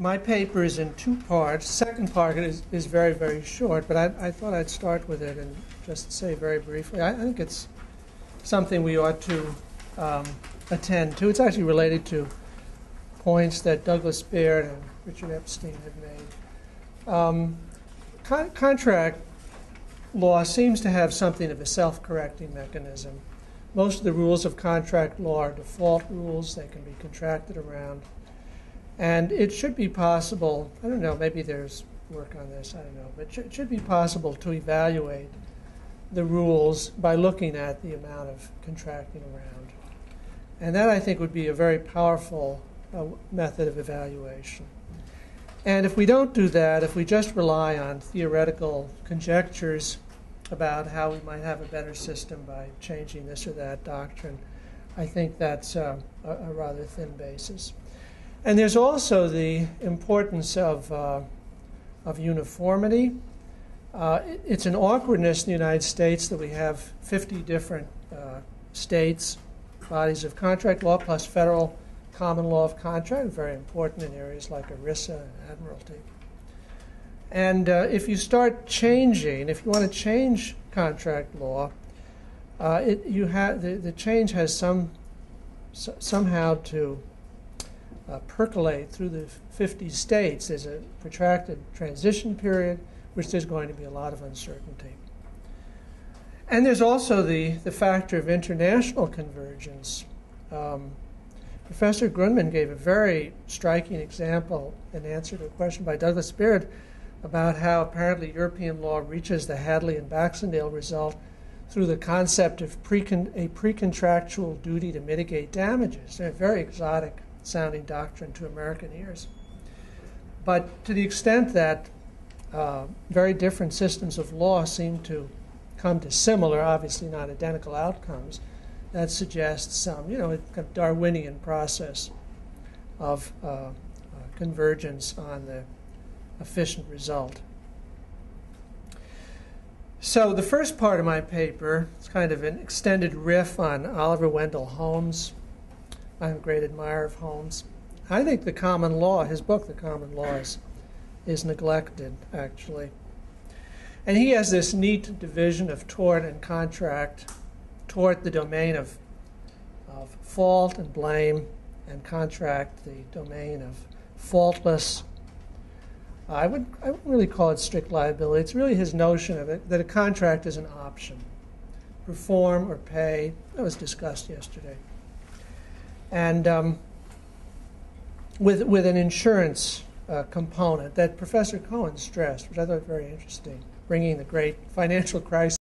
My paper is in two parts. The second part is very, very short, but I thought I'd start with it and just say very briefly. I think it's something we ought to attend to. It's actually related to points that Douglas Baird and Richard Epstein had made. Contract law seems to have something of a self-correcting mechanism. Most of the rules of contract law are default rules. They can be contracted around. And it should be possible, I don't know, maybe there's work on this, I don't know, but it should be possible to evaluate the rules by looking at the amount of contracting around. And that, I think, would be a very powerful method of evaluation. And if we don't do that, if we just rely on theoretical conjectures about how we might have a better system by changing this or that doctrine, I think that's a rather thin basis. And there's also the importance of uniformity. It's an awkwardness in the United States that we have 50 different states, bodies of contract law, plus federal common law of contract, very important in areas like ERISA and admiralty. And if you start changing, if you want to change contract law, the change has somehow to percolate through the 50 states. There's a protracted transition period, which there's going to be a lot of uncertainty. And there's also the factor of international convergence. Professor Grundmann gave a very striking example in answer to a question by Douglas Baird about how apparently European law reaches the Hadley and Baxendale result through the concept of a pre-contractual duty to mitigate damages. They're a very exotic sounding doctrine to American ears. But to the extent that very different systems of law seem to come to similar, obviously not identical outcomes, that suggests some, a kind of Darwinian process of convergence on the efficient result. So the first part of my paper is kind of an extended riff on Oliver Wendell Holmes. I'm a great admirer of Holmes. I think the common law, his book, The Common Law, is neglected, actually. And he has this neat division of tort and contract. Tort, the domain of fault and blame, and contract, the domain of faultless. I wouldn't really call it strict liability. It's really his notion of it, that a contract is an option. Perform or pay. That was discussed yesterday. And with an insurance component that Professor Cohen stressed, which I thought very interesting, bringing the great financial crisis